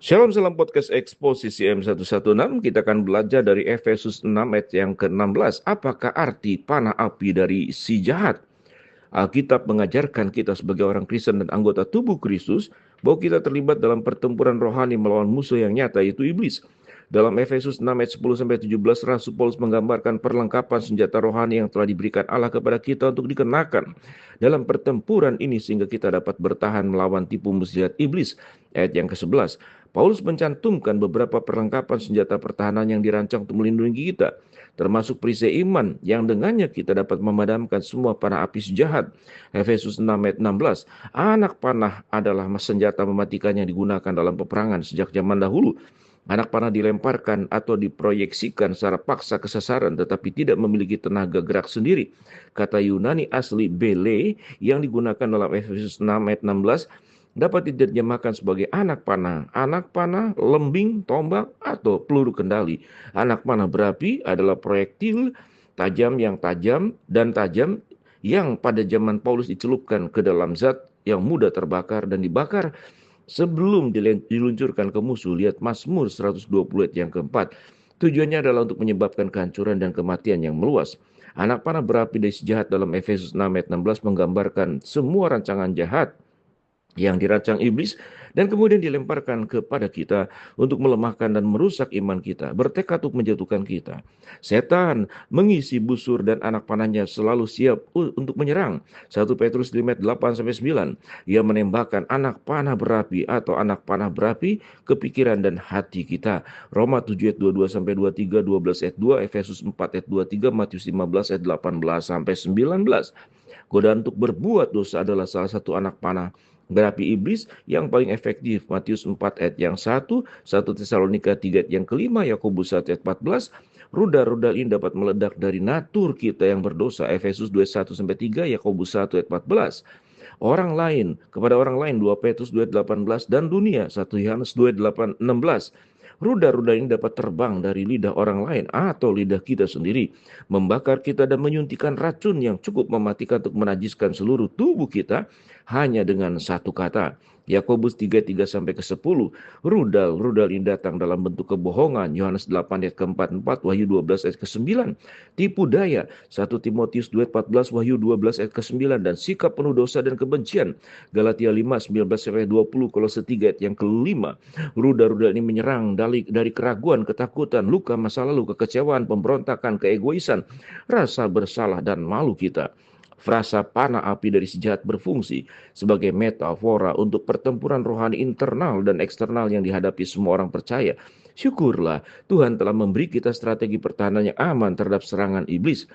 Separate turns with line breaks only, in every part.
Shalom salam podcast Eksposisi M116. Kita akan belajar dari Efesus 6 ayat yang ke-16. Apakah arti panah api dari si jahat? Alkitab mengajarkan kita sebagai orang Kristen dan anggota tubuh Kristus bahwa kita terlibat dalam pertempuran rohani melawan musuh yang nyata, yaitu iblis. Dalam Efesus 6 ayat 10-17, Rasul Paulus menggambarkan perlengkapan senjata rohani yang telah diberikan Allah kepada kita untuk dikenakan dalam pertempuran ini sehingga kita dapat bertahan melawan tipu muslihat iblis. Ayat yang ke-11, Paulus mencantumkan beberapa perlengkapan senjata pertahanan yang dirancang untuk melindungi kita, termasuk perisai iman yang dengannya kita dapat memadamkan semua panah api sejahat. Efesus 6 ayat 16, anak panah adalah senjata mematikan yang digunakan dalam peperangan sejak zaman dahulu. Anak panah dilemparkan atau diproyeksikan secara paksa ke sasaran tetapi tidak memiliki tenaga gerak sendiri. Kata Yunani asli bele yang digunakan dalam Efesus 6 ayat 16 dapat diterjemahkan sebagai anak panah, lembing, tombak, atau peluru kendali. Anak panah berapi adalah proyektil tajam yang pada zaman Paulus dicelupkan ke dalam zat yang mudah terbakar dan dibakar sebelum diluncurkan ke musuh. Lihat Mazmur 120 ayat yang keempat. Tujuannya adalah untuk menyebabkan kehancuran dan kematian yang meluas. Anak panah berapi dari si jahat dalam Efesus 6 ayat 16 menggambarkan semua rancangan jahat yang dirancang iblis dan kemudian dilemparkan kepada kita untuk melemahkan dan merusak iman kita, bertekad untuk menjatuhkan kita. Setan mengisi busur dan anak panahnya selalu siap untuk menyerang. 1 Petrus 5 ayat 8-9, ia menembakkan anak panah berapi atau anak panah berapi ke pikiran dan hati kita. Roma 7 ayat 22-23, 12 ayat 2, Efesus 4 ayat 23, Matius 15 ayat 18-19. Godaan untuk berbuat dosa adalah salah satu anak panah berapi iblis yang paling efektif. Matius 4 ayat yang 1, 1 Tesalonika 3 ayat yang kelima, Yakobus 1 ayat 14. Rudal-rudal ini dapat meledak dari natur kita yang berdosa. Efesus 2 ayat 1-3, Yakobus 1 ayat 14. Kepada orang lain 2 Petrus 2 ayat 18 dan dunia 1 Yohanes 2 ayat 16. Rudal-rudal ini dapat terbang dari lidah orang lain atau lidah kita sendiri, membakar kita dan menyuntikkan racun yang cukup mematikan untuk menajiskan seluruh tubuh kita hanya dengan satu kata. Yakobus 3:3-10. Rudal ini datang dalam bentuk kebohongan. Yohanes 8 ayat ke-4, Wahyu 12 ayat ke-9. Tipu daya. 1 Timotius 2 ayat 14, Wahyu 12 ayat ke-9, dan sikap penuh dosa dan kebencian. Galatia 5:19-20, Kolose 3 ayat yang kelima. Rudal ini menyerang dari keraguan, ketakutan, luka masa lalu, kekecewaan, pemberontakan, keegoisan, rasa bersalah dan malu kita. Frasa panah api dari si jahat berfungsi sebagai metafora untuk pertempuran rohani internal dan eksternal yang dihadapi semua orang percaya. Syukurlah Tuhan telah memberi kita strategi pertahanan yang aman terhadap serangan iblis.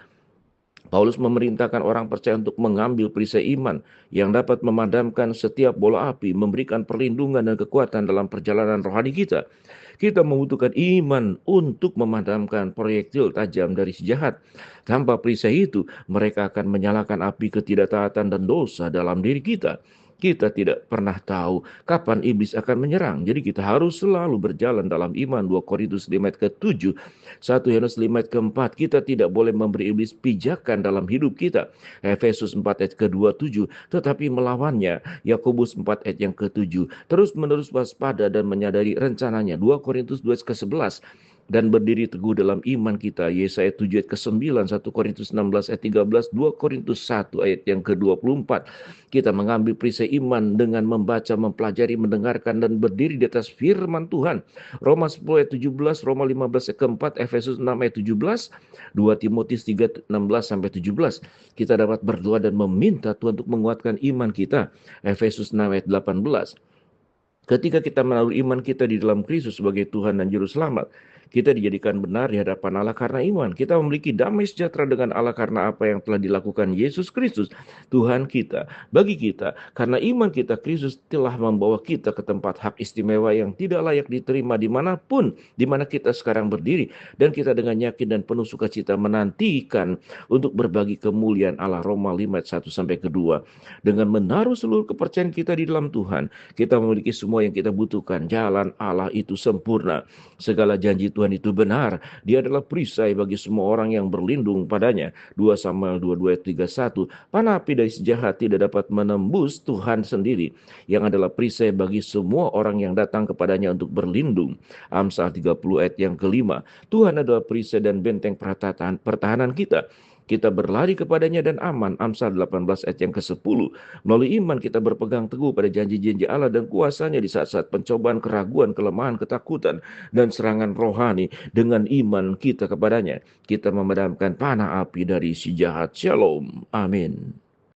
Paulus memerintahkan orang percaya untuk mengambil perisai iman yang dapat memadamkan setiap bola api, memberikan perlindungan dan kekuatan dalam perjalanan rohani kita. Kita membutuhkan iman untuk memadamkan proyektil tajam dari si jahat. Tanpa perisai itu, mereka akan menyalakan api ketidaktaatan dan dosa dalam diri kita. Kita tidak pernah tahu kapan iblis akan menyerang. Jadi kita harus selalu berjalan dalam iman. 2 Korintus 5 ayat ke-7, 1 Yohanes 5 ayat ke-4. Kita tidak boleh memberi iblis pijakan dalam hidup kita. Efesus 4 ayat ke-27. Tetapi melawannya. Yakobus 4 ayat yang ke-7. Terus menerus waspada dan menyadari rencananya. 2 Korintus 2 ayat ke-11. Dan berdiri teguh dalam iman kita. Yesaya 7 ayat ke-9, 1 Korintus 16 ayat 13, 2 Korintus 1 ayat yang ke-24. Kita mengambil perisai iman dengan membaca, mempelajari, mendengarkan, dan berdiri di atas firman Tuhan. Roma 10 ayat 17, Roma 15 ayat ke-4, Efesus 6 ayat 17, 2 Timotius 3 16-17. Kita dapat berdoa dan meminta Tuhan untuk menguatkan iman kita. Efesus 6 ayat 18. Ketika kita menaruh iman kita di dalam Kristus sebagai Tuhan dan Juru Selamat, kita dijadikan benar di hadapan Allah karena iman. Kita memiliki damai sejahtera dengan Allah karena apa yang telah dilakukan Yesus Kristus, Tuhan kita. Bagi kita, karena iman kita, Kristus telah membawa kita ke tempat hak istimewa yang tidak layak diterima dimanapun, di mana kita sekarang berdiri. Dan kita dengan yakin dan penuh sukacita menantikan untuk berbagi kemuliaan Allah. Roma 5 ayat 1-2. Dengan menaruh seluruh kepercayaan kita di dalam Tuhan, kita memiliki semua yang kita butuhkan. Jalan Allah itu sempurna. Segala janji Tuhan itu benar. Dia adalah perisai bagi semua orang yang berlindung padanya. 2 Samuel 22 ayat 31. Panah api dari si jahat tidak dapat menembus Tuhan sendiri, yang adalah perisai bagi semua orang yang datang kepadanya untuk berlindung. Amsal 30 ayat yang kelima. Tuhan adalah perisai dan benteng pertahanan kita. Kita berlari kepadanya dan aman. Amsal 18 ayat yang ke-10. Melalui iman kita berpegang teguh pada janji-janji Allah dan kuasanya di saat-saat pencobaan, keraguan, kelemahan, ketakutan, dan serangan rohani. Dengan iman kita kepadanya, kita memadamkan panah api dari si jahat. Shalom. Amin.